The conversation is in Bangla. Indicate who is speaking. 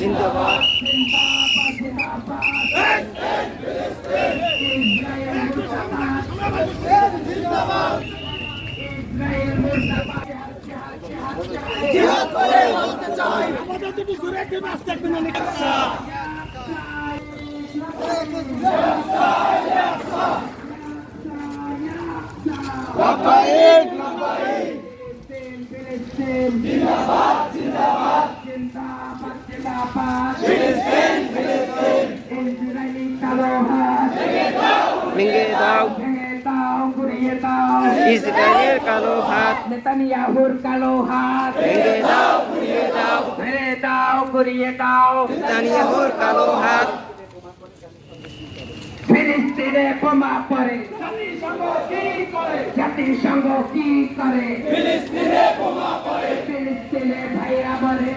Speaker 1: জিন্দাবাদ জিহাদ করে বলতে চাই আমাদের যদি জোরে কেউ আসতে একদিন অনেক লব্বাইক লব্বাইক ফিলিস্তিন জিন্দাবাদ জিন্দাবাদ জিন্দাবাদ জিন্দাবাদ ফিলিস্তিন ফিলিস্তিন ইসরায়েলি কালো হাত ভেঙে দাও ঘুরিয়ে দাও ইসরায়েলের কালো হাত নেতানিয়াহুর কালো হাত ভেঙে দাও ঘুরিয়ে দাও ভেঙে দাও ঘুরিয়ে দাও নেতানিয়াহুর কালো হাত ফিলিস্তিনে বোমা পড়ে জাতিসংঘ কি করে ফিলিস্তিনে বোমা পড়ে ফিলিস্তিনে ভাইরা বলে